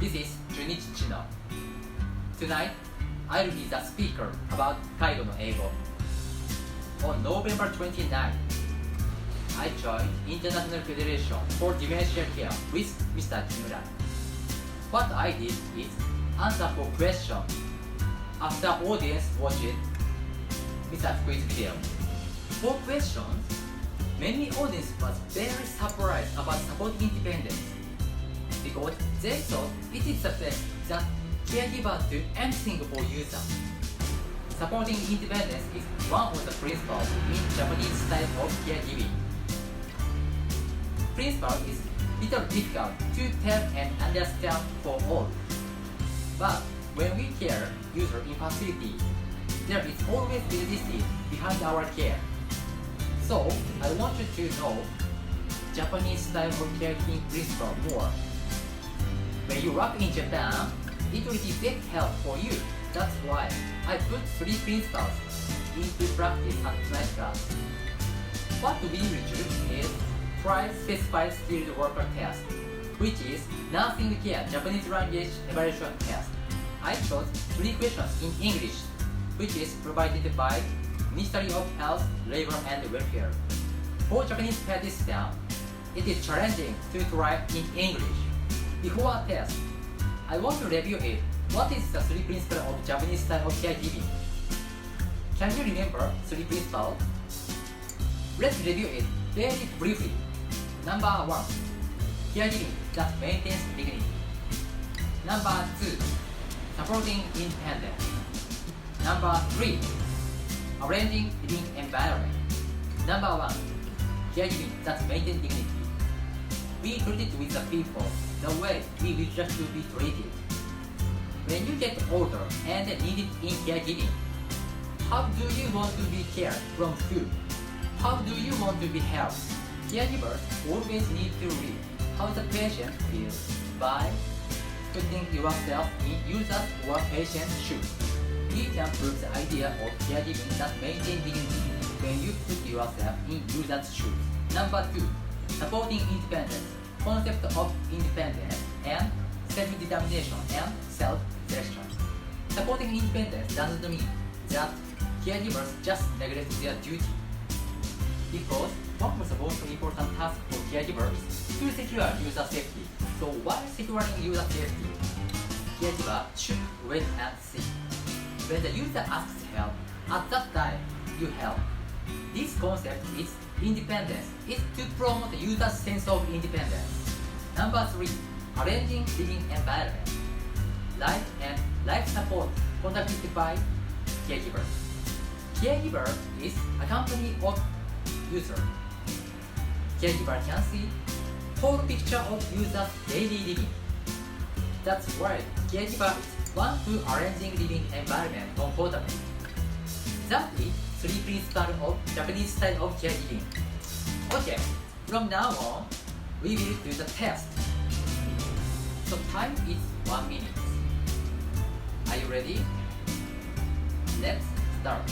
This is Junichi no. Tonight, I'll be the speaker about 介護の英語. On November 29, I joined International Federation for Dementia Care with Mr. Kimura. What I did is answer for questions after audience watched Mr. Fukui's video. For questions, many audience was very surprised about supporting independence because they thought it is the best that caregiver do anything for users. Supporting independence is one of the principles in Japanese style of caregiving. Principle is little difficult to tell and understand for all. But when we care user in facility, there is always resistance behind our care. So I want you to know Japanese style of caregiving principle more. When you work in Japan, it will be big help for you. That's why I put 3 principles into practice at tonight's class. What we will do is try specified skilled worker test, which is nursing care Japanese language evaluation test. I chose 3 questions in English, which is provided by Ministry of Health, Labor and Welfare. For Japanese participants, it is challenging to try in English. Before a test, I want to review it. What is the 3 principles of Japanese style of caregiving? Can you remember 3 principles? Let's review it very briefly. Number 1, caregiving that maintains dignity. Number 2, supporting independence. Number 3, arranging living environment. Number 1, caregiving that maintains dignity. We treat it with the people the way we wish us to be treated. When you get older and needed in caregiving, how do you want to be cared from who? How do you want to be helped? Caregivers always need to read how the patient feels by putting yourself in user's or patient's shoes. You can prove the idea of caregiving that maintains dignity when you put yourself in user's shoes. Number 2, supporting independence. Concept of independence and self-determination and self-selection. Supporting independence doesn't mean that caregivers just neglect their duty. Because one of the most important tasks for caregivers is to secure user safety. So while securing user safety, caregiver should wait and see. When the user asks help, at that time you help. This concept is independence is to promote the user's sense of independence. Number 3, arranging living environment. Life and life support conducted by caregiver. Caregiver is a company of user. Caregiver can see whole picture of user's daily living. That's why caregiver is one who arranging living environment comfortably. That is 3 principles of Japanese style of caregiving. Okay, from now on, we will do the test. So time is 1 minute. Are you ready? Let's start.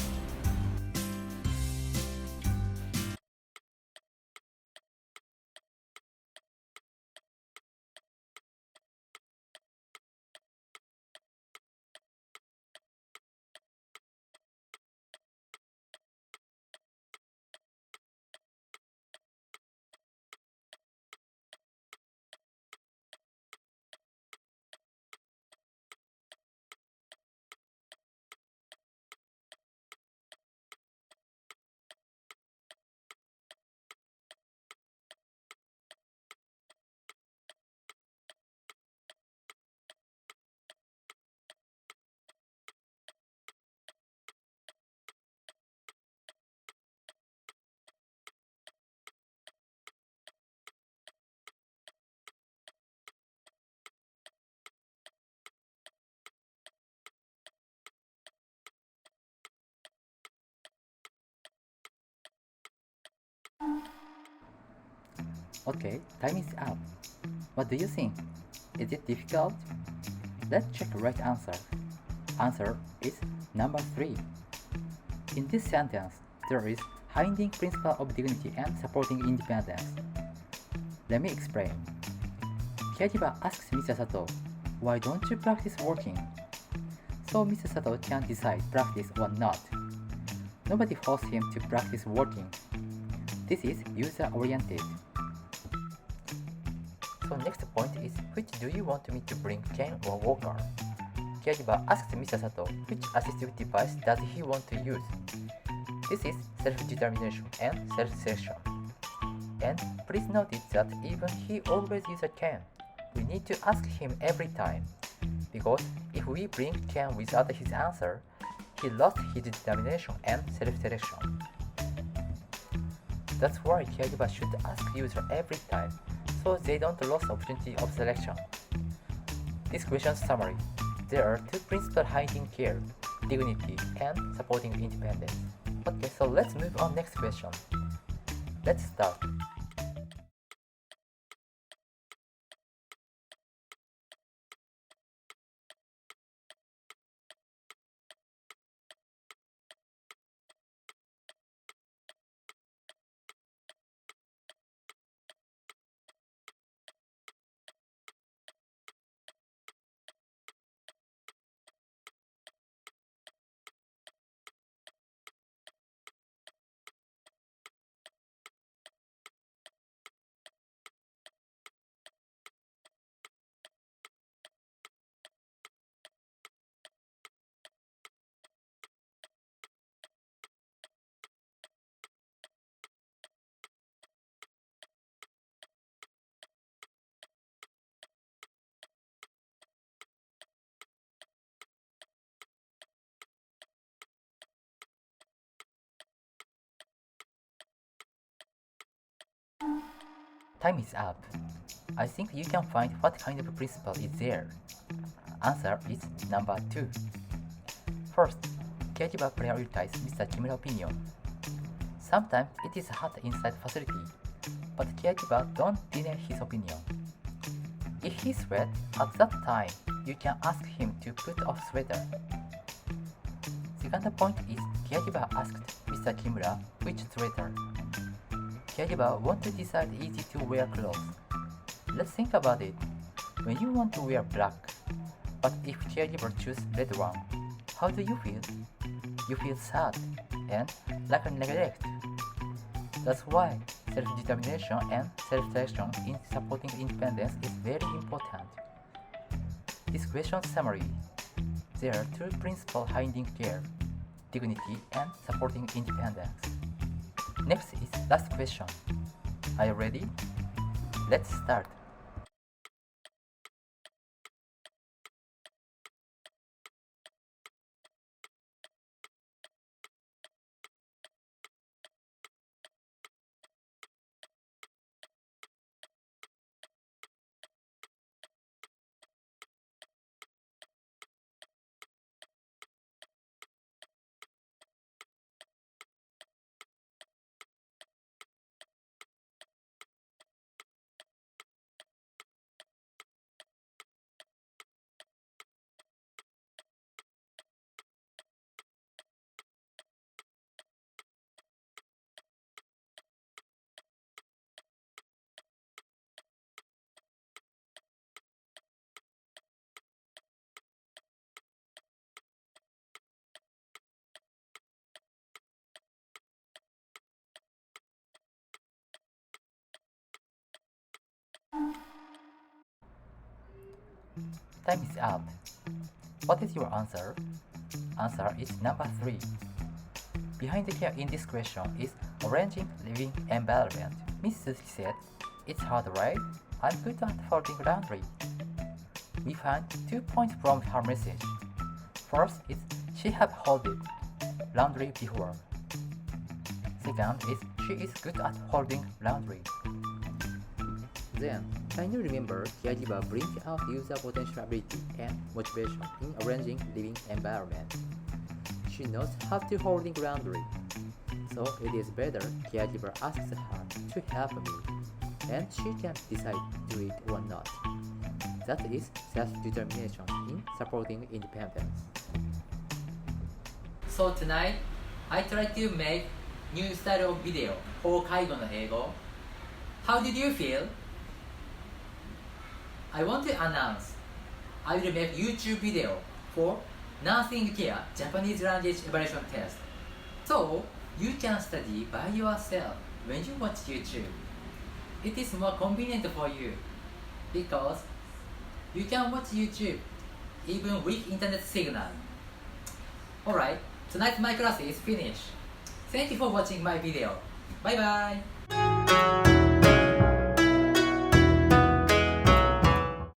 Okay, time is up. What do you think? Is it difficult? Let's check the right answer. Answer is number 3. In this sentence, there is finding principle of dignity and supporting independence. Let me explain. Caregiver asks Mr. Sato, Why don't you practice working? So Mr. Sato can decide practice or not. Nobody forced him to practice working. This is user-oriented. So next point is, which do you want me to bring, cane or walker? Caregiver asked Mr. Sato which assistive device does he want to use. This is self-determination and self-selection. And please notice that even he always uses a cane. We need to ask him every time, because if we bring cane without his answer, he lost his determination and self-selection. That's why caregiver should ask user every time, so they don't lose opportunity of selection. This question summary. There are two principles hiding care, dignity and supporting independence. Okay, so let's move on next question. Let's start. Time is up. I think you can find what kind of principle is there. Answer is number 2. First, caregiver prioritizes Mr. Kimura's opinion. Sometimes it is hot inside facility, but caregiver don't deny his opinion. If he sweats at that time, you can ask him to put off sweater. Second point is, caregiver asked Mr. Kimura which sweater. Caregiver want to decide easy to wear clothes. Let's think about it. When you want to wear black, but if caregiver choose red one, how do you feel? You feel sad and like a neglect. That's why self-determination and self-selection in supporting independence is very important. This question summary. There are two principles hiding care, dignity and supporting independence. Next is last question. Are you ready? Let's start. Time is up. What is your answer? Answer is number 3. Behind the care in this question is arranging living environment. Miss Suzuki said, "It's hard, right? I'm good at folding laundry." We find 2 points from her message. First is she have folded laundry before. Second is she is good at folding laundry. Then, can you remember caregiver brings out user potential ability and motivation in arranging living environment? She knows how to folding laundry, so it is better caregiver asks her to help me, and she can decide to do it or not. That is self-determination in supporting independence. So tonight, I tried to make new style of video for 介護の英語. How did you feel? I want to announce I will make YouTube video for Nursing Care Japanese Language Evaluation Test. So, you can study by yourself when you watch YouTube. It is more convenient for you because you can watch YouTube even with internet signal. Alright, tonight my class is finished. Thank you for watching my video. Bye bye!